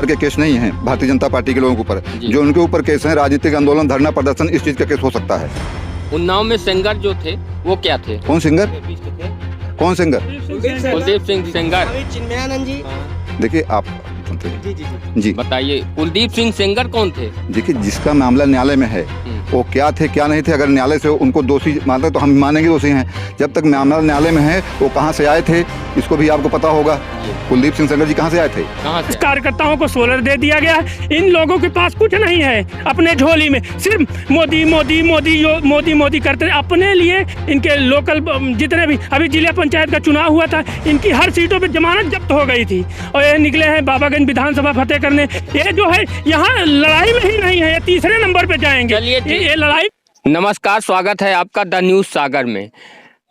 के केस नहीं है भारतीय जनता पार्टी के लोगों के ऊपर। जो उनके ऊपर केस हैं राजनीतिक आंदोलन, धरना प्रदर्शन, इस चीज का केस हो सकता है। उन्नाव में सिंगर जो थे वो क्या थे? कौन सिंगर? कौन सिंगर? कुलदीप सिंह सेंगर। चिन्मयानंद जी। देखिए आप सुनते हैं जी, बताइए कुलदीप सिंह सेंगर कौन थे? देखिए जिसका मामला न्यायालय में है वो क्या थे क्या नहीं थे, अगर न्यायालय से उनको दोषी मानते तो हम मानेंगे दोषी हैं। जब तक मामला न्यायालय में है वो कहाँ से आए थे इसको भी आपको पता होगा। कुलदीप सिंह सेंगर जी कहाँ से आए थे? कहाँ से? कार्यकर्ताओं को सोलर दे दिया गया। इन लोगों के पास कुछ नहीं है अपने झोली में, सिर्फ मोदी मोदी मोदी मोदी मोदी करते हैं अपने लिए। इनके लोकल जितने भी अभी जिला पंचायत का चुनाव हुआ था, इनकी हर सीटों पे जमानत जब्त हो गई थी और ये निकले हैं बाबागंज विधानसभा फतेह करने। ये जो है यहाँ लड़ाई में ही नहीं है, ये तीसरे नंबर पे जाएंगे। ये लड़ाई। नमस्कार, स्वागत है आपका द न्यूज़ सागर में।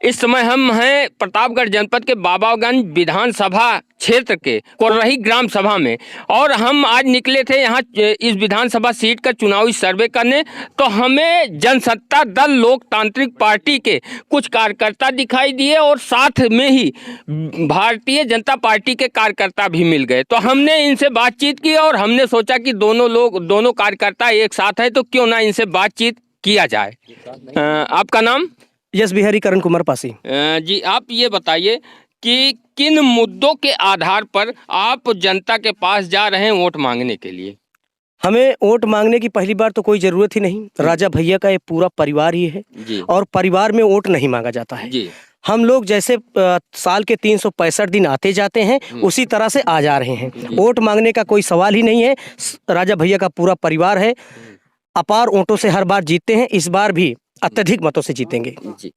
इस समय हम हैं प्रतापगढ़ जनपद के बाबागंज विधानसभा क्षेत्र के कोर्रही ग्राम सभा में और हम आज निकले थे यहाँ इस विधानसभा सीट का चुनावी सर्वे करने। तो हमें जनसत्ता दल लोकतांत्रिक पार्टी के कुछ कार्यकर्ता दिखाई दिए और साथ में ही भारतीय जनता पार्टी के कार्यकर्ता भी मिल गए। तो हमने इनसे बातचीत की और हमने सोचा कि दोनों कार्यकर्ता एक साथ हैं तो क्यों ना इनसे बातचीत किया जाए। आपका नाम? यस बिहारी करण कुमार पासी। जी, आप ये बताइए कि किन मुद्दों के आधार पर आप जनता के पास जा रहे हैं वोट मांगने के लिए? हमें वोट मांगने की पहली बार तो कोई जरूरत ही नहीं। राजा भैया का ये पूरा परिवार ही है जी। और परिवार में वोट नहीं मांगा जाता है जी। हम लोग जैसे साल के 365 दिन आते जाते हैं उसी तरह से आ जा रहे हैं। वोट मांगने का कोई सवाल ही नहीं है। राजा भैया का पूरा परिवार है, अपार वोटों से हर बार जीतते हैं, इस बार भी अत्यधिक मतों से जीतेंगे। जी।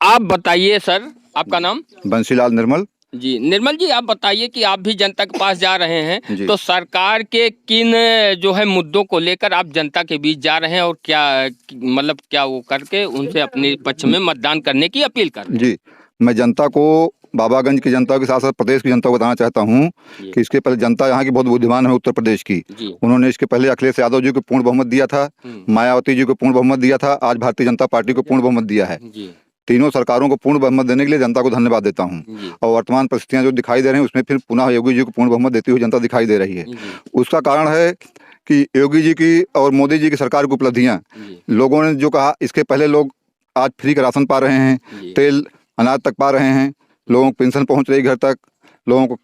आप बताइए सर, आपका नाम? बंसीलाल निर्मल जी। निर्मल जी, आप बताइए कि आप भी जनता के पास जा रहे हैं तो सरकार के किन जो है मुद्दों को लेकर आप जनता के बीच जा रहे हैं और क्या मतलब क्या वो करके उनसे अपने पक्ष में मतदान करने की अपील कर रहे हैं? जी, मैं जनता को, बाबागंज की जनता के साथ साथ प्रदेश की जनता को बताना चाहता हूँ कि इसके पहले जनता यहाँ की बहुत बुद्धिमान है उत्तर प्रदेश की। उन्होंने इसके पहले अखिलेश यादव जी को पूर्ण बहुमत दिया था, मायावती जी को पूर्ण बहुमत दिया था, आज भारतीय जनता पार्टी को पूर्ण बहुमत दिया है। तीनों सरकारों को पूर्ण बहुमत देने के लिए जनता को धन्यवाद देता हूँ। और वर्तमान परिस्थितियाँ जो दिखाई दे रही हैं उसमें फिर पुनः योगी जी को पूर्ण बहुमत देती हुई जनता दिखाई दे रही है। उसका कारण है कि योगी जी की और मोदी जी की सरकार की उपलब्धियाँ, लोगों ने जो कहा, इसके पहले लोग आज फ्री का राशन पा रहे हैं, तेल अनाज तक पा रहे हैं, लोगों को पेंशन पहुंच रही घर तक, लोगों को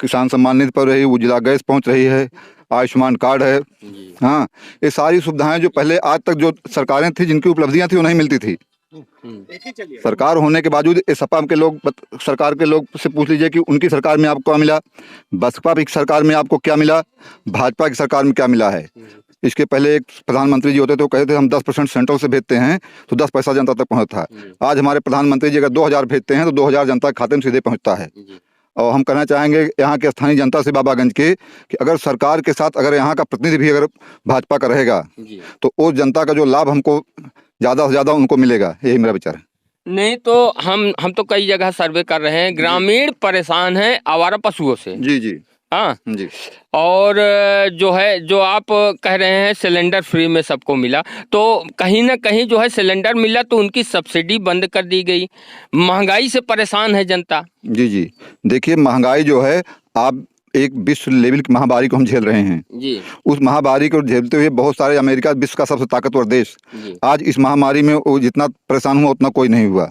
किसान सम्मान निधि पड़ रही, उज्ज्वला गैस पहुंच रही है, आयुष्मान कार्ड है। हाँ, ये सारी सुविधाएं जो पहले आज तक जो सरकारें थी जिनकी उपलब्धियां थी वो नहीं मिलती थी। सरकार होने के बावजूद इस सपा के लोग, सरकार के लोग से पूछ लीजिए कि उनकी सरकार में आपको क्या मिला, बसपा की सरकार में आपको क्या मिला, भाजपा की सरकार में क्या मिला है। इसके पहले एक प्रधानमंत्री जी होते थे, वो कहते थे हम 10% सेंट्रल से भेजते हैं तो 10 पैसा जनता तक पहुंचता है। आज हमारे प्रधानमंत्री जी अगर 2000 भेजते हैं तो 2000 जनता के खाते में सीधे पहुंचता है। और हम कहना चाहेंगे यहाँ के स्थानीय जनता से, बाबागंज के, कि अगर सरकार के साथ अगर यहाँ का प्रतिनिधि भी अगर भाजपा का रहेगा तो उस जनता का जो लाभ हमको ज़्यादा से ज़्यादा उनको मिलेगा, यही मेरा विचार है। नहीं तो हम तो कई जगह सर्वे कर रहे हैं, ग्रामीण परेशान हैं आवारा पशुओं से। जी जी हाँ जी। और जो है, जो आप कह रहे हैं सिलेंडर फ्री में सबको मिला, तो कहीं ना कहीं जो है सिलेंडर मिला तो उनकी सब्सिडी बंद कर दी गई। महंगाई से परेशान है जनता। जी जी, देखिए महंगाई जो है, आप एक विश्व लेवल की महामारी को हम झेल रहे हैं जी। उस महामारी को झेलते हुए बहुत सारे, अमेरिका विश्व का सबसे ताकतवर देश, आज इस महामारी में वो जितना परेशान हुआ उतना कोई नहीं हुआ।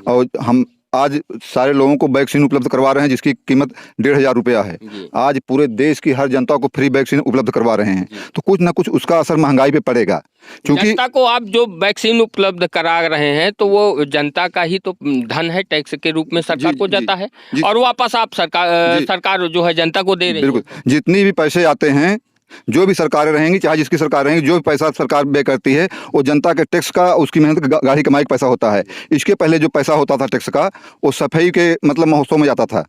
और हम आज सारे लोगों को वैक्सीन उपलब्ध करवा रहे हैं जिसकी कीमत 1500 रुपया है। आज पूरे देश की हर जनता को फ्री वैक्सीन उपलब्ध करवा रहे हैं, तो कुछ ना कुछ उसका असर महंगाई पे पड़ेगा। क्योंकि जनता को आप जो वैक्सीन उपलब्ध करा रहे हैं तो वो जनता का ही तो धन है, टैक्स के रूप में सरकार को जाता है और वापस आप सरकार जो है जनता को दे रही है। बिल्कुल, जितनी भी पैसे आते हैं, जो भी सरकारें रहेंगी, चाहे जिसकी सरकार रहेंगी, जो भी पैसा सरकार व्यय करती है वो जनता के टैक्स का, उसकी मेहनत गाढ़ी कमाई का पैसा होता है। इसके पहले जो पैसा होता था टैक्स का, वो सफाई के मतलब महोत्सव में जाता था,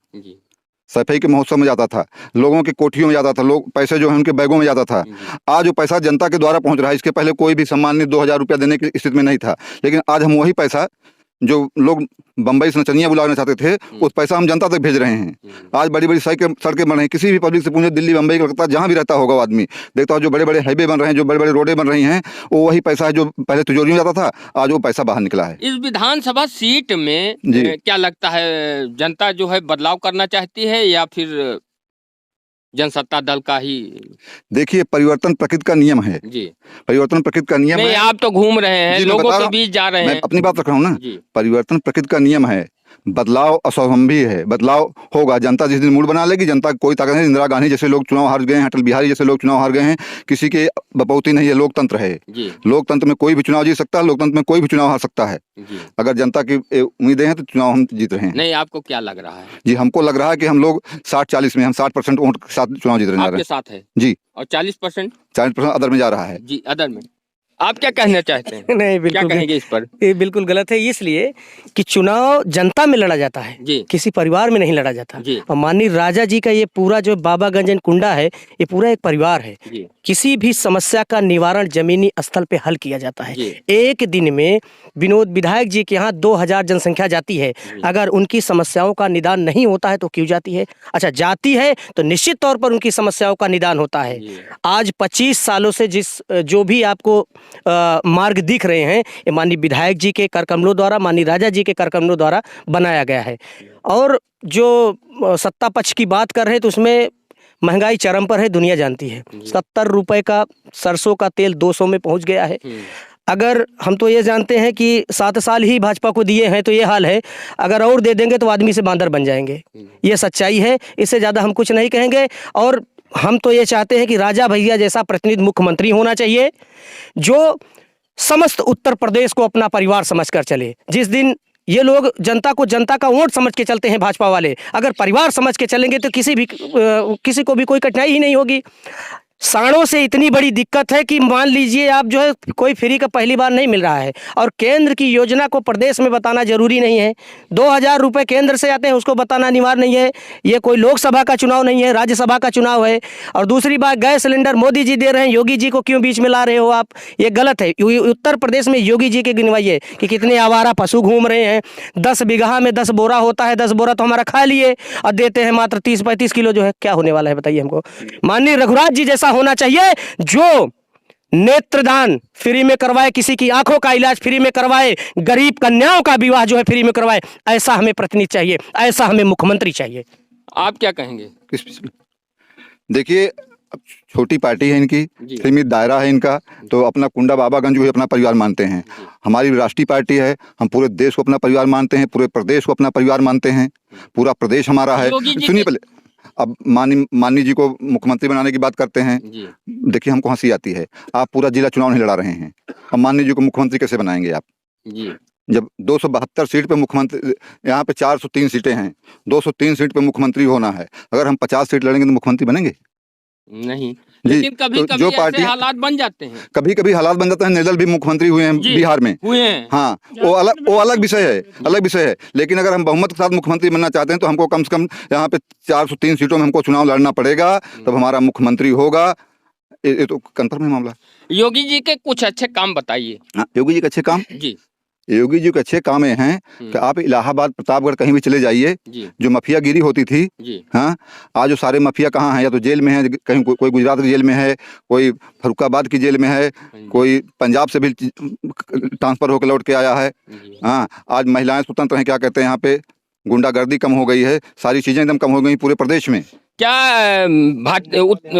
सफाई के महोत्सव में जाता था, लोगों की कोठियों में जाता था, लोग पैसे जो है उनके बैगों में जाता था। आज वो पैसा जनता के द्वारा पहुंच रहा है। इसके पहले कोई भी सम्मानित 2000 रुपया देने की स्थिति में नहीं था, लेकिन आज हम वही पैसा जो लोग बम्बई से नचनिया बुलाना चाहते थे, उस पैसा हम जनता तक भेज रहे हैं। आज बड़ी बड़ी सड़कें बन रही हैं, किसी भी पब्लिक से पूछे, दिल्ली, बम्बई, कलकत्ता, जहाँ भी रहता होगा वो आदमी देखता हो, जो बड़े बड़े हाईवे बन रहे हैं, जो बड़े बड़े रोडें बन रही हैं, वो वही पैसा है जो पहले तिजोरी में जाता था, आज वो पैसा बाहर निकला है। इस विधानसभा सीट में क्या लगता है, जनता जो है बदलाव करना चाहती है या फिर जनसत्ता दल का ही? देखिए, परिवर्तन प्रकृति का नियम है। जी परिवर्तन प्रकृति का नियम नहीं, है। आप तो घूम रहे हैं, जी, मैं लोगों बता के रहा हूं। बीच जा रहे मैं हैं। अपनी बात रख रहा हूँ ना। जी परिवर्तन प्रकृति का नियम है, बदलाव असंभवी है, बदलाव होगा। जनता जिस दिन मूड बना लेगी, जनता की कोई ताकत नहीं। इंदिरा गांधी जैसे लोग चुनाव हार गए हैं, अटल बिहारी जैसे लोग चुनाव हार गए हैं, किसी के बपौती नहीं है। लोकतंत्र है, जी लोकतंत्र में कोई भी चुनाव जीत सकता है, लोकतंत्र में कोई भी चुनाव हार सकता है। जी। अगर जनता की उम्मीदें हैं तो चुनाव हम जीत रहे हैं। नहीं, आपको क्या लग रहा है? जी, हमको लग रहा है कि हम लोग 60-40 में, हम 60% वोट के साथ चुनाव जीत रहे आपके हैं। साथ है? जी। और 40%? 40% अदर में जा रहा है। जी, अदर में। आप क्या कहना चाहते हैं? नहीं, क्या बिल्कुल कहेंगे इस पर? ये बिल्कुल गलत है, इसलिए कि चुनाव जनता में लड़ा जाता है, जी किसी परिवार में नहीं लड़ा जाता। जी और माननीय राजा जी का ये पूरा जो बाबागंज एंड कुंडा है, ये पूरा एक परिवार है। जी किसी भी समस्या का निवारण जमीनी स्तर पे हल किया जाता है। जी। एक दिन में विनोद विधायक जी के यहाँ 2000 जनसंख्या जाती है, अगर उनकी समस्याओं का निदान नहीं होता है तो क्यों जाती है? अच्छा, जाती है तो निश्चित तौर पर उनकी समस्याओं का निदान होता है। जी। आज 25 सालों से जो भी आपको मार्ग दिख रहे हैं, ये माननीय विधायक जी के करकमलों द्वारा, माननीय राजा जी के करकमलों द्वारा बनाया गया है। और जो सत्ता पक्ष की बात कर रहे हैं तो उसमें महंगाई चरम पर है, दुनिया जानती है। 70 रुपए का सरसों का तेल 200 में पहुंच गया है। अगर हम तो ये जानते हैं कि 7 साल ही भाजपा को दिए हैं तो ये हाल है, अगर और दे देंगे तो आदमी से बांदर बन जाएंगे। ये सच्चाई है, इससे ज़्यादा हम कुछ नहीं कहेंगे। और हम तो ये चाहते हैं कि राजा भैया जैसा प्रतिनिधि मुख्यमंत्री होना चाहिए, जो समस्त उत्तर प्रदेश को अपना परिवार समझकर चले। जिस दिन ये लोग जनता को जनता का वोट समझ के चलते हैं भाजपा वाले, अगर परिवार समझ के चलेंगे तो किसी को भी कोई कठिनाई ही नहीं होगी। साड़ों से इतनी बड़ी दिक्कत है कि मान लीजिए आप जो है कोई फ्री का पहली बार नहीं मिल रहा है, और केंद्र की योजना को प्रदेश में बताना जरूरी नहीं है। 2000 रुपये केंद्र से आते हैं, उसको बताना अनिवार्य नहीं है। ये कोई लोकसभा का चुनाव नहीं है, राज्यसभा का चुनाव है। और दूसरी बात, गैस सिलेंडर मोदी जी दे रहे हैं, योगी जी को क्यों बीच में ला रहे हो आप? ये गलत है। उत्तर प्रदेश में योगी जी के गिनवाइए कि कितने आवारा पशु घूम रहे हैं। 10 बीघा में 10 बोरा होता है, 10 बोरा तो हमारा खा लिए और देते हैं मात्र 30-35 किलो। जो है क्या होने वाला है बताइए हमको? माननीय रघुराज जी जैसा होना चाहिए, जो नेत्रदान फ्री में करवाए, किसी की आंखों का इलाज फ्री में करवाए, गरीब कन्याओं का विवाह जो है फ्री में करवाए। ऐसा हमें प्रतिनिधि चाहिए, ऐसा हमें मुख्यमंत्री चाहिए। आप क्या कहेंगे? देखिए, अब छोटी पार्टी है इनकी, जी। सीमित दायरा है इनका, तो अपना कुंडा बाबागंज को ही अपना परिवार मानते हैं। हमारी राष्ट्रीय पार्टी है, हम पूरे देश को अपना परिवार मानते हैं, पूरे प्रदेश को अपना परिवार मानते हैं। पूरा प्रदेश हमारा है। योगी जी सुनिए पहले, अब माननीय जी को मुख्यमंत्री बनाने की बात करते हैं। जी देखिए, हमको हंसी आती है, आप पूरा जिला चुनाव नहीं लड़ा रहे हैं, अब माननीय जी को मुख्यमंत्री कैसे बनाएंगे आप? जी जब 272 सीट पे मुख्यमंत्री, यहाँ पे 403 सीटें हैं, 203 सीट पे मुख्यमंत्री होना है। अगर हम 50 सीट लड़ेंगे तो मुख्यमंत्री बनेंगे? नहीं, जी, लेकिन कभी तो कभी जो ऐसे पार्टी हालात बन जाते हैं। कभी कभी हालात बन जाते हैं। निर्दल भी मुख्यमंत्री हुए हैं जी, बिहार में, हुए हैं। हाँ, वो अलग विषय है, अलग विषय है। लेकिन अगर हम बहुमत के साथ मुख्यमंत्री बनना चाहते हैं तो हमको कम से कम यहाँ पे 403 सीटों में हमको चुनाव लड़ना पड़ेगा, तब हमारा मुख्यमंत्री होगा। ये तो कन्फर्म है मामला। योगी जी के कुछ अच्छे काम बताइए। हाँ, योगी जी के अच्छे काम, जी योगी जी के अच्छे काम ये हैं कि आप इलाहाबाद, प्रतापगढ़ कहीं भी चले जाइए, जी जो माफियागिरी होती थी, जी हाँ, आज वो सारे माफिया कहाँ हैं? या तो जेल में है, कहीं कोई गुजरात की जेल में है, कोई फरुखाबाद की जेल में है, कोई पंजाब से भी ट्रांसफर होकर लौट के आया है। जी। हाँ, आज महिलाएं स्वतंत्र हैं, क्या कहते हैं, यहाँ पे गुंडागर्दी कम हो गई है, सारी चीजें एकदम कम हो गई पूरे प्रदेश में। क्या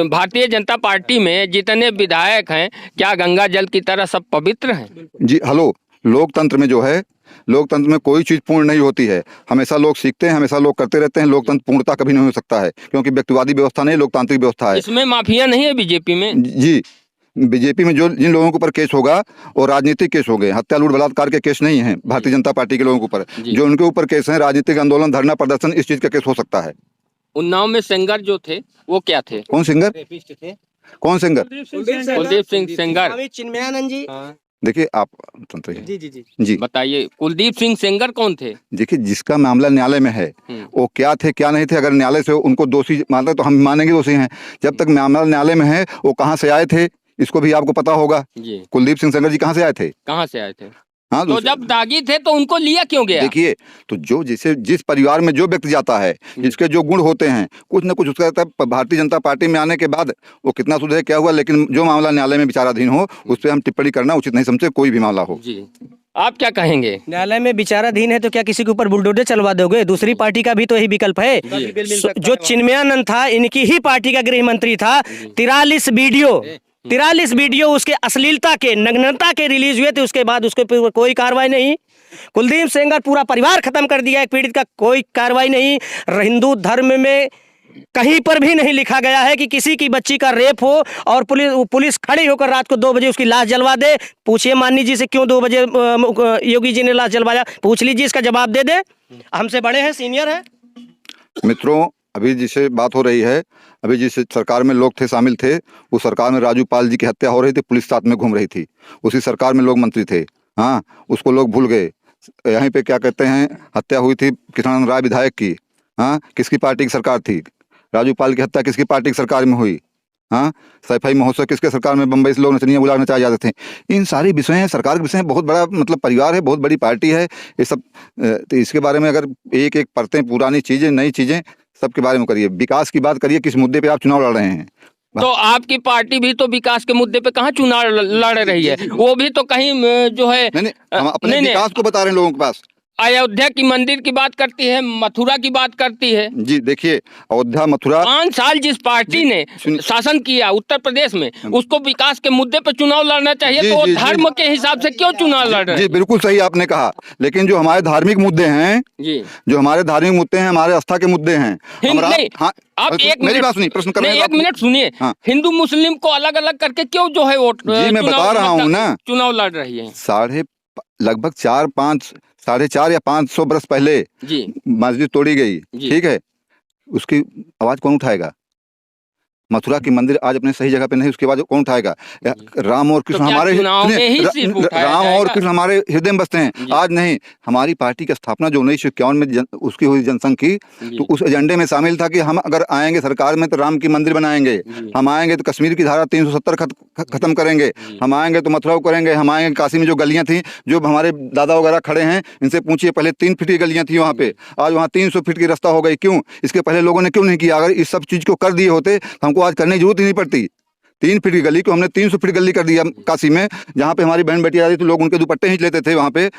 भारतीय जनता पार्टी में जितने विधायक हैं, क्या गंगा जल की तरह सब पवित्र हैं? जी, हेलो, लोकतंत्र में जो है, लोकतंत्र में कोई चीज़ पूर्ण नहीं होती है। हमेशा लोग सीखते हैं, हमेशा लोग करते रहते हैं। लोकतंत्र पूर्णता कभी नहीं हो सकता है, क्योंकि व्यक्तिवादी व्यवस्था नहीं, लोकतांत्रिक व्यवस्था है। इसमें माफिया नहीं है बीजेपी में? जी, बीजेपी में जो जिन लोगों के ऊपर केस होगा वो राजनीतिक केस हो गए, हत्या लूट बलात्कार के केस नहीं है। भारतीय जनता पार्टी के लोगों के ऊपर जो उनके ऊपर केस हैं, राजनीतिक आंदोलन, धरना प्रदर्शन, इस चीज़ का केस हो सकता है। उन्नाव में सिंगर जो थे वो क्या थे? कौन सिंगर? कौन सिंगर? कुलदीप सिंह सेंगर। चिन्मयानंद जी। देखिए, आप तंत्र जी जी जी जी बताइए, कुलदीप सिंह सेंगर कौन थे? देखिए, जिसका मामला न्यायालय में है वो क्या थे क्या नहीं थे, अगर न्यायालय से उनको दोषी मानते तो हम मानेंगे दोषी हैं। जब तक मामला न्यायालय में है, वो कहाँ से आए थे इसको भी आपको पता होगा। जी, कुलदीप सिंह सेंगर जी कहाँ से आए थे? कहाँ से आए थे? हाँ, तो जब दागी थे तो उनको लिया क्यों गया? देखिए, तो जो जिस परिवार में जो व्यक्ति जाता है, जिसके जो गुण होते हैं, कुछ न कुछ उसका रहता है। भारतीय जनता पार्टी में आने के बाद वो कितना सुधरे क्या हुआ, लेकिन जो मामला न्यायालय में विचाराधीन हो उस पर हम टिप्पणी करना उचित नहीं समझते, कोई भी मामला हो। जी आप क्या कहेंगे? न्यायालय में विचाराधीन है तो क्या किसी के ऊपर बुलडोजर चलवा दोगे? दूसरी पार्टी का भी तो यही विकल्प है। जो चिन्मयानंद था, इनकी ही पार्टी का गृह मंत्री था। 43 वीडियो उसके अश्लीलता के, नग्नता के रिलीज हुए थे, उसके बाद उसके ऊपर कोई कार्रवाई नहीं। कुलदीप सेंगर पूरा परिवार खत्म कर दिया, एक पीड़ित का कोई कार्रवाई नहीं। हिंदू धर्म में कहीं पर भी नहीं लिखा गया है कि किसी की बच्ची का रेप हो और पुलिस खड़ी होकर रात को 2 बजे उसकी लाश जलवा दे। पूछिए माननी जी से क्यों 2 बजे योगी जी ने लाश जलवाया, पूछ लीजिए, इसका जवाब दे दे। हमसे बड़े हैं, सीनियर है। मित्रों, अभी जिससे बात हो रही है, अभी जिस सरकार में लोग थे, शामिल थे, उस सरकार में राजू पाल जी की हत्या हो रही थी, पुलिस साथ में घूम रही थी। उसी सरकार में लोग मंत्री थे। हाँ, उसको लोग भूल गए। यहीं पे क्या कहते हैं, हत्या हुई थी कृष्णानंद राय विधायक की। हाँ, किसकी पार्टी की सरकार थी? राजू पाल की हत्या किसकी पार्टी की सरकार में हुई? हाँ, सैफई महोत्सव किसके सरकार में बम्बई से लोग नचनिया बुला नचाए जाते थे? इन सारी विषय हैं, सरकार के विषय हैं, बहुत बड़ा मतलब परिवार है, बहुत बड़ी पार्टी है ये सब। तो इसके बारे में अगर एक एक पढ़ते, पुरानी चीज़ें, नई चीज़ें, सबके बारे में करिए। विकास की बात करिए, किस मुद्दे पे आप चुनाव लड़ रहे हैं? तो आपकी पार्टी भी तो विकास के मुद्दे पे कहाँ चुनाव लड़ रही है? वो भी तो कहीं जो है नहीं, हम अपने विकास को बता रहे हैं लोगों के पास। अयोध्या की मंदिर की बात करती है, मथुरा की बात करती है। जी देखिए, अयोध्या मथुरा 5 साल जिस पार्टी ने शासन किया उत्तर प्रदेश में, उसको विकास के मुद्दे पर चुनाव लड़ना चाहिए। तो वो धर्म के हिसाब से क्यों चुनाव लड़ रहे हैं? जी बिल्कुल सही आपने कहा, लेकिन जो हमारे धार्मिक मुद्दे हैं जी, जो हमारे धार्मिक मुद्दे हैं, हमारे आस्था के मुद्दे हैं। हाँ, आप मेरी बात सुनिए, प्रश्न करने 1 मिनट सुनिए। हाँ। हिंदू मुस्लिम को अलग अलग करके क्यों जो है वोट, जी मैं बता रहा हूँ ना, चुनाव लड़ रही है। लगभग 4-5 या 500 बरस पहले जी मस्जिद तोड़ी गई, ठीक है, उसकी आवाज कौन उठाएगा? मथुरा की मंदिर आज अपने सही जगह पे नहीं, उसके बाद कौन उठाएगा? राम और कृष्ण हमारे राम और कृष्ण हमारे हृदय में बसते हैं, आज नहीं। हमारी पार्टी की स्थापना जो 1951 में उसकी हुई जनसंघ की, तो उस एजेंडे में शामिल था कि हम अगर आएंगे सरकार में तो राम की मंदिर बनाएंगे, हम आएंगे तो कश्मीर की धारा 370 खत्म करेंगे, हम आएंगे तो मथुरा को करेंगे, हम आएंगे काशी में जो गलियां थी, जो हमारे दादा वगैरह खड़े हैं, इनसे पूछिए, पहले 3 फीट की गलियां थी वहाँ पे, आज वहाँ 300 फीट की रास्ता हो गई। क्यों? इसके पहले लोगों ने क्यों नहीं किया? अगर इस सब चीज को कर दिए होते हमको आज करने की जरूरत ही नहीं पड़ती। 3 फीट की गली को हमने 300 फीट गली कर दिया काशी में, जहाँ पे हमारी बहन बेटी आ रही थी, लोग उनके दुपट्टे ही लेते थे। वहाँ पे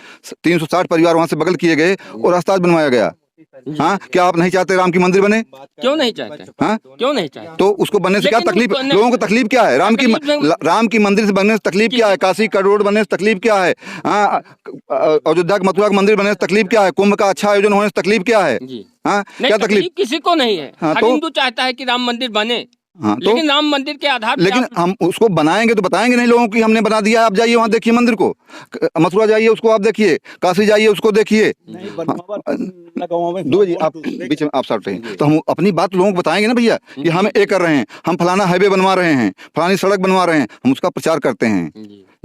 360 परिवार वहाँ से बगल किए गए और रास्ता बनवाया गया। हाँ, क्या आप नहीं चाहते राम की मंदिर बने? क्यों नहीं चाहते? हाँ, क्यों नहीं चाहते? तो उसको बनने से क्या तकलीफ? लोगों को तकलीफ क्या है? राम की मंदिर से बनने से तकलीफ क्या है? काशी का रोड बनने से तकलीफ क्या है? हाँ, अयोध्या का मथुरा का मंदिर बनने से तकलीफ क्या है? कुंभ का अच्छा आयोजन होने से तकलीफ क्या है? हाँ, क्या तकलीफ? किसी को नहीं है। हर हिंदू चाहता है कि राम मंदिर बने। हाँ, तो लेकिन राम मंदिर के आधार पर, लेकिन हम उसको बनाएंगे तो बताएंगे नहीं लोगों की हमने बना दिया। आप जाइए वहाँ देखिए मंदिर को, मथुरा जाइए उसको आप देखिए, काशी जाइए उसको देखिए। दो जी आप बीच में आप साथ रहे, तो हम अपनी बात लोगों को बताएंगे ना भैया कि हम ये कर रहे हैं, हम फलाना हाईवे बनवा रहे हैं, फलानी सड़क बनवा रहे हैं, हम उसका प्रचार करते हैं।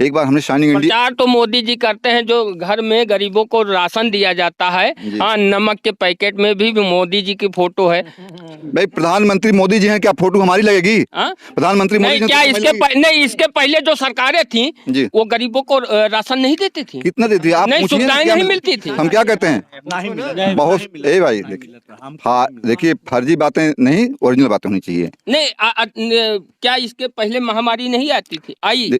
एक बार हमने शाइनिंग इंडिया प्रचार तो मोदी जी करते हैं, जो घर में गरीबों को राशन दिया जाता है। हाँ, नमक के पैकेट में भी मोदी जी की फोटो है। भाई प्रधानमंत्री मोदी जी हैं, क्या फोटो हमारी लगेगी? प्रधानमंत्री मोदी क्या इसके पहले जो सरकारें थी वो गरीबों को राशन नहीं देती थी? कितना देती? आप सुविधाएं नहीं मिलती थी। हम क्या कहते हैं बहुत भाई देखिए, फर्जी बातें नहीं, ओरिजिनल बातें होनी चाहिए। नहीं, क्या इसके पहले महामारी नहीं आती थी? आई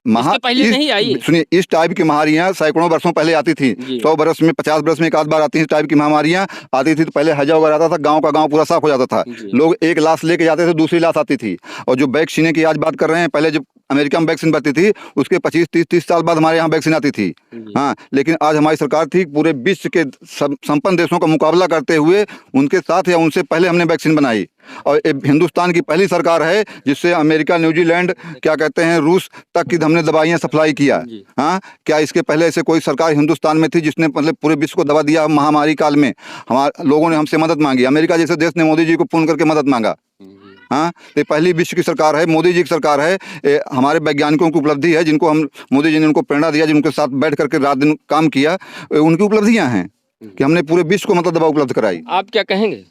पहले नहीं आई? सुनिए, इस टाइप की महामारियां सैकड़ों वर्षों पहले आती थी। 100 वर्ष में, 50 वर्ष में एक आध बार आती थी। इस टाइप की महामारियां आती थी तो पहले हैजा वगैरह आता था, गांव का गांव पूरा साफ हो जाता था, लोग एक लाश लेके जाते थे, दूसरी लाश आती थी। और जो वैक्सीन की आज बात कर रहे हैं, पहले जब अमेरिका में वैक्सीन बनती थी उसके 25-30 साल बाद हमारे यहाँ वैक्सीन आती थी। हाँ, लेकिन आज हमारी सरकार थी, पूरे विश्व के संपन्न देशों का मुकाबला करते हुए उनके साथ या उनसे पहले हमने वैक्सीन बनाई। और हिंदुस्तान की पहली सरकार है जिससे अमेरिका, न्यूजीलैंड, क्या कहते हैं, रूस तक की हमने दवाइयाँ सप्लाई किया। हाँ, क्या इसके पहले ऐसे कोई सरकार हिंदुस्तान में थी जिसने मतलब पूरे विश्व को दवा दिया? महामारी काल में हमारे लोगों ने हमसे मदद मांगी, अमेरिका जैसे देश ने मोदी जी को फोन करके मदद मांगा। हाँ, तो पहली विश्व की सरकार है, मोदी जी की सरकार है। हमारे वैज्ञानिकों की उपलब्धि है, जिनको हम मोदी जी ने उनको प्रेरणा दिया, जिनके साथ बैठ करके रात दिन काम किया, उनकी उपलब्धियां हैं कि हमने पूरे विश्व को मतलब दवा उपलब्ध कराई। आप क्या कहेंगे?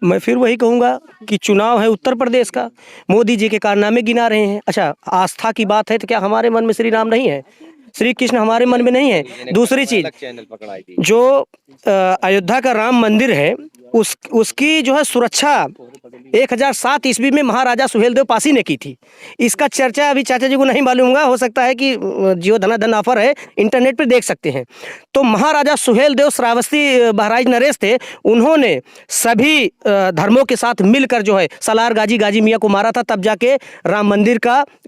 मैं फिर वही कहूँगा कि चुनाव है उत्तर प्रदेश का, मोदी जी के कारनामे गिना रहे हैं। अच्छा, आस्था की बात है तो क्या हमारे मन में श्री राम नहीं है? श्री कृष्ण हमारे मन में नहीं है? दूसरी चीज, जो अयोध्या का राम मंदिर है उसकी जो है सुरक्षा 1007 ईस्वी में महाराजा सुहेलदेव पासी ने की थी। इसका चर्चा अभी चाचा जी को नहीं मालूम होगा, हो सकता है कि जियो धनाधन ऑफर है, इंटरनेट पे देख सकते हैं। तो महाराजा सुहेलदेव श्रावस्ती बहराइच नरेश थे, उन्होंने सभी धर्मों के साथ मिलकर जो है सलार गाजी मियाँ को मारा था, तब जाके राम मंदिर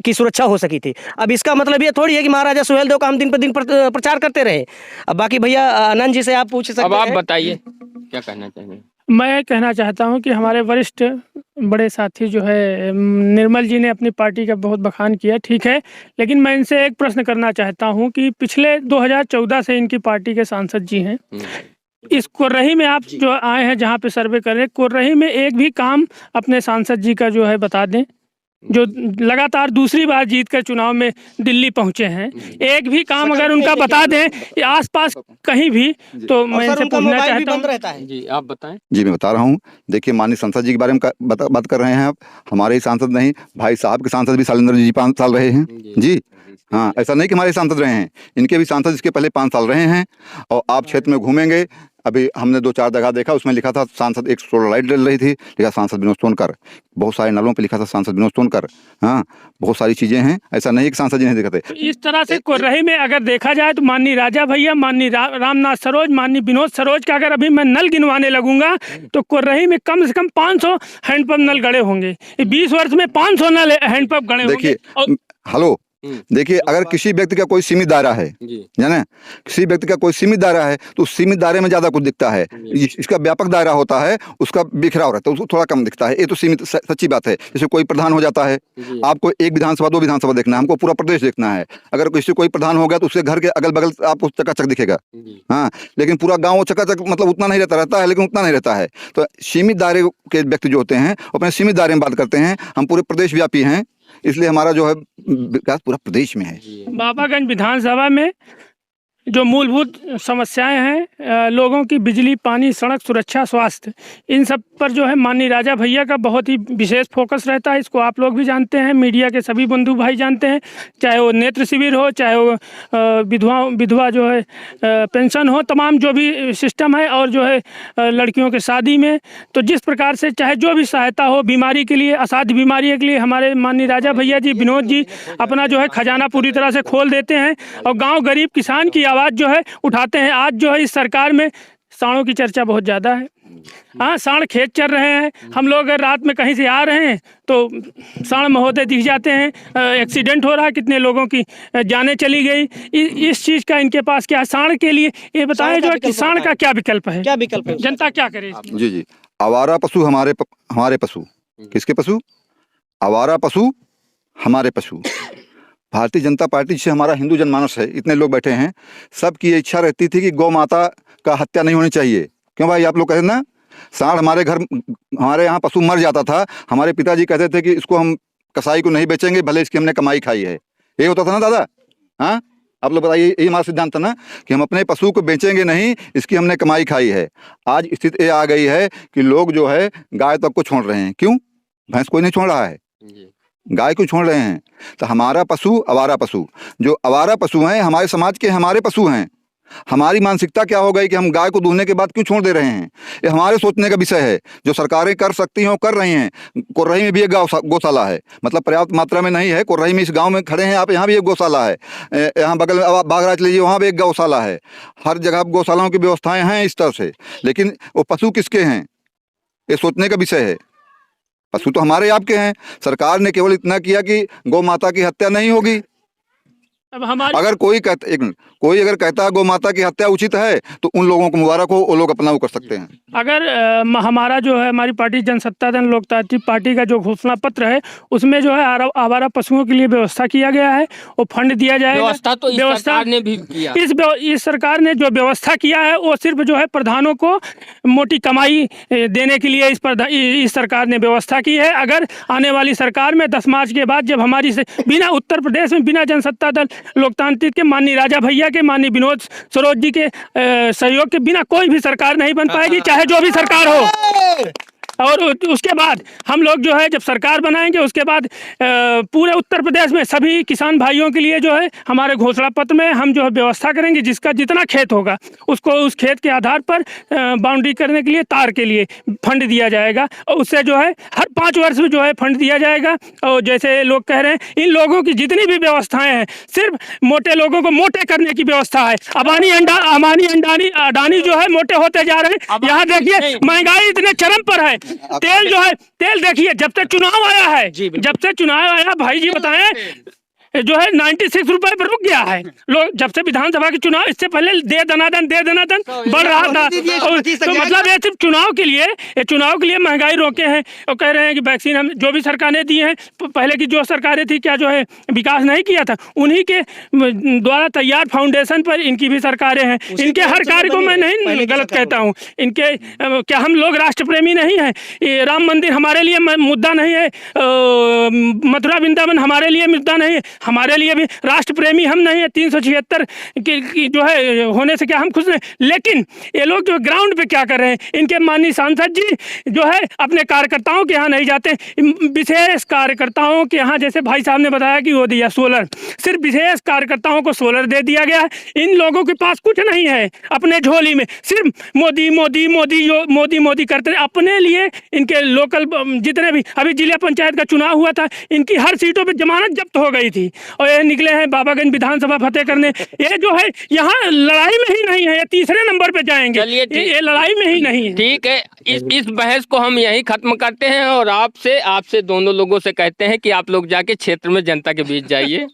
की सुरक्षा हो सकी थी। अब इसका मतलब ये थोड़ी है कि महाराजा सुहेलदेव का हम दिन पर दिन प्रचार करते रहे। अब बाकी भैया आनंद जी से आप पूछ सकते हैं। अब आप बताइए क्या कहना चाहिए। मैं कहना चाहता हूं कि हमारे वरिष्ठ बड़े साथी जो है निर्मल जी ने अपनी पार्टी का बहुत बखान किया, ठीक है, लेकिन मैं इनसे एक प्रश्न करना चाहता हूं कि पिछले 2014 से इनकी पार्टी के सांसद जी हैं। इस कोर्रही में आप जो आए हैं, जहां पे सर्वे कर रहे हैं, कोर्रही में एक भी काम अपने सांसद जी का जो है बता दें, जो लगातार दूसरी बार जीतकर चुनाव में दिल्ली पहुंचे हैं। एक भी काम अगर उनका बता दें आसपास कहीं भी, तो मैं इनसे पूछना चाहता हूं। जी आप बताएं। जी मैं बता रहा हूँ। देखिए माननीय सांसद जी के बारे में बात कर रहे हैं आप। हमारे ही सांसद नहीं, भाई साहब के सांसद भी शैलेंद्र जी 5 साल रहे हैं जी। हाँ, ऐसा नहीं कि हमारे सांसद रहे हैं, इनके भी सांसद इसके पहले 5 साल रहे हैं। और आप क्षेत्र में घूमेंगे, अभी हमने 2-4 जगह देखा, उसमें लिखा था सांसद, एक सोलर लाइट जल रही थी, लिखा सांसद विनोद सोनकर। बहुत सारे नलों पे लिखा था सांसद विनोद सोनकर। हाँ, बहुत सारी चीजें हैं, ऐसा नहीं कि सांसद जी नहीं दिखते। तो इस तरह से कोर्रही में अगर देखा जाए तो माननीय राजा भैया, माननीय रामनाथ सरोज, माननीय विनोद सरोज का अगर अभी मैं नल गिनवाने लगूंगा तो कोर्रही में कम से कम 500 हैंडपंप नल गड़े होंगे। 20 वर्ष में 500 नल हैंडपंप गड़े होंगे। देखिए हेलो, देखिए अगर किसी व्यक्ति का कोई सीमित दायरा है, जाने किसी व्यक्ति का कोई सीमित दायरा है तो उस सीमित दायरे में ज्यादा कुछ दिखता है। इसका व्यापक दायरा होता है, उसका बिखराव रहता है, उसको थोड़ा कम दिखता है। ये तो सीमित सच्ची बात है। जैसे कोई प्रधान हो जाता है, आपको एक विधानसभा 2 विधानसभा देखना है, हमको पूरा प्रदेश देखना है। अगर किसी कोई प्रधान हो गया तो उसके घर के अगल बगल आपको चकाचक दिखेगा। हाँ, लेकिन पूरा गाँव चकाचक मतलब उतना नहीं रहता है, लेकिन उतना नहीं रहता है। तो सीमित दायरे के व्यक्ति जो होते हैं अपने सीमित दायरे में बात करते हैं। हम पूरे प्रदेश व्यापी हैं, इसलिए हमारा जो है विकास पूरा प्रदेश में है। बाबागंज विधानसभा में जो मूलभूत समस्याएं हैं, लोगों की बिजली, पानी, सड़क, सुरक्षा, स्वास्थ्य, इन सब पर जो है माननीय राजा भैया का बहुत ही विशेष फोकस रहता है। इसको आप लोग भी जानते हैं, मीडिया के सभी बंधु भाई जानते हैं, चाहे वो नेत्र शिविर हो, चाहे वो विधवा जो है पेंशन हो, तमाम जो भी सिस्टम है, और जो है लड़कियों के शादी में, तो जिस प्रकार से चाहे जो भी सहायता हो, बीमारी के लिए, असाध्य बीमारी के लिए, हमारे माननीय राजा भैया जी, विनोद जी अपना जो है खजाना पूरी तरह से खोल देते हैं और गाँव गरीब किसान की आवाज़ जो है उठाते हैं। आज जो है इस सरकार में सांडों की चर्चा बहुत ज़्यादा है। हाँ, सांड खेत चल रहे हैं, हम लोग अगर रात में कहीं से आ रहे हैं तो सांड महोदय दिख जाते हैं, एक्सीडेंट हो रहा है, कितने लोगों की जानें चली गई। इस चीज़ का इनके पास क्या, सांड के लिए ये बताएं जो है कि सांड का क्या विकल्प है, क्या विकल्प है, जनता क्या करे। जी, आवारा पशु हमारे पशु। किसके पशु? आवारा पशु हमारे पशु। भारतीय जनता पार्टी से हमारा हिंदू जनमानस है, इतने लोग बैठे हैं, सबकी इच्छा रहती थी कि गौ माता का हत्या नहीं होनी चाहिए। क्यों भाई, आप लोग कहते ना, सांड हमारे यहाँ पशु मर जाता था, हमारे पिताजी कहते थे कि इसको हम कसाई को नहीं बेचेंगे, भले इसकी हमने कमाई खाई है। ये होता था ना दादा? हाँ, आप लोग बताइए, यही हमारा सिद्धांत था ना कि हम अपने पशु को बेचेंगे नहीं, इसकी हमने कमाई खाई है। आज स्थिति ये आ गई है कि लोग जो है गाय तक को छोड़ रहे हैं। क्यों? भैंस कोई नहीं छोड़ रहा है, गाय को छोड़ रहे हैं। तो हमारा पशु आवारा पशु, जो आवारा पशु हैं हमारे समाज के, हमारे पशु हैं। हमारी मानसिकता क्या हो गई कि हम गाय को दूहने के बाद क्यों छोड़ दे रहे हैं? ये हमारे सोचने का विषय है। जो सरकारें कर सकती हैं वो कर रही हैं। कोर्रही में भी एक गौशाला है, मतलब पर्याप्त मात्रा में नहीं है। कोर्रही में, इस गांव में खड़े हैं आप, यहाँ भी एक गौशाला है। यहाँ बगल में बागराज लीजिए, वहाँ भी एक गौशाला है। हर जगह गौशालाओं की व्यवस्थाएँ हैं इस तरह से, लेकिन वो पशु किसके हैं ये सोचने का विषय है। पशु तो हमारे आपके हैं। सरकार ने केवल इतना किया कि गौ माता की हत्या नहीं होगी। अब हमारे अगर कोई अगर कहता है गौ माता की हत्या उचित है तो उन लोगों को मुबारक हो, वो लोग अपना वो कर सकते हैं। अगर हमारा जो है, हमारी पार्टी जनसत्ता दल लोकतांत्रिक पार्टी का जो घोषणा पत्र है, उसमें जो है आवारा पशुओं के लिए व्यवस्था किया गया है, वो फंड दिया जाएगा। व्यवस्था ने भी किया। इस सरकार ने जो व्यवस्था किया है वो सिर्फ जो है प्रधानों को मोटी कमाई देने के लिए इस सरकार ने व्यवस्था की है। अगर आने वाली सरकार में 10 मार्च के बाद, जब हमारी बिना उत्तर प्रदेश में बिना जनसत्ता दल लोकतांत्रिक के, माननीय राजा भैया के, माननीय विनोद सरोज जी के सहयोग के बिना कोई भी सरकार नहीं बन पाएगी, चाहे जो भी सरकार हो। और उसके बाद हम लोग जो है जब सरकार बनाएंगे उसके बाद पूरे उत्तर प्रदेश में सभी किसान भाइयों के लिए जो है हमारे घोषणा पत्र में हम जो है व्यवस्था करेंगे, जिसका जितना खेत होगा उसको उस खेत के आधार पर बाउंड्री करने के लिए तार के लिए फंड दिया जाएगा और उससे जो है हर 5 वर्ष में जो है फंड दिया जाएगा। और जैसे लोग कह रहे हैं इन लोगों की जितनी भी व्यवस्थाएं हैं सिर्फ मोटे लोगों को मोटे करने की व्यवस्था है। अबानी अडानी जो है मोटे होते जा रहे हैं। यहाँ देखिए महंगाई इतने चरम पर है। तेल जो है तेल देखिए जब से चुनाव आया है, जब से चुनाव आया भाई जी बताएं जो है 96 रुपए पर रुक गया है। लोग जब से विधानसभा के चुनाव, इससे पहले दे दनादन बढ़ रहा था। तो मतलब ये सिर्फ चुनाव के लिए महंगाई रोके हैं और कह रहे हैं कि वैक्सीन हम जो भी सरकारें दी हैं, पहले की जो सरकारें थी क्या जो है विकास नहीं किया था, उन्हीं के द्वारा तैयार फाउंडेशन पर इनकी भी सरकारें हैं। इनके हर कार्य को मैं नहीं गलत कहता हूँ। इनके क्या हम लोग राष्ट्र प्रेमी नहीं है? राम मंदिर हमारे लिए मुद्दा नहीं है, मथुरा वृंदावन हमारे लिए मुद्दा नहीं है, हमारे लिए भी राष्ट्र प्रेमी हम नहीं है। 376 की जो है होने से क्या हम खुश नहीं? लेकिन ये लोग जो ग्राउंड पे क्या कर रहे हैं, इनके माननीय सांसद जी जो है अपने कार्यकर्ताओं के यहाँ नहीं जाते, विशेष कार्यकर्ताओं के यहाँ, जैसे भाई साहब ने बताया कि वो दिया सोलर, सिर्फ विशेष कार्यकर्ताओं को सोलर दे दिया गया है। इन लोगों के पास कुछ नहीं है अपने झोली में, सिर्फ मोदी मोदी मोदी मोदी मोदी करते अपने लिए। इनके लोकल जितने भी अभी जिला पंचायत का चुनाव हुआ था, इनकी हर सीटों पर जमानत जब्त हो गई थी और ये निकले हैं बाबागंज विधानसभा फतेह करने। ये जो है यहाँ लड़ाई में ही नहीं है, ये तीसरे नंबर पे जाएंगे। ये लड़ाई में ही नहीं है। ठीक है, इस बहस को हम यही खत्म करते हैं और आपसे दोनों लोगों से कहते हैं कि आप लोग जाके क्षेत्र में जनता के बीच जाइए।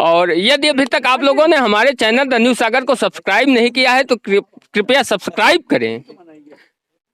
और यदि अभी तक आप लोगों ने हमारे चैनल द न्यूज़ सागर को सब्सक्राइब नहीं किया है तो कृपया सब्सक्राइब करें।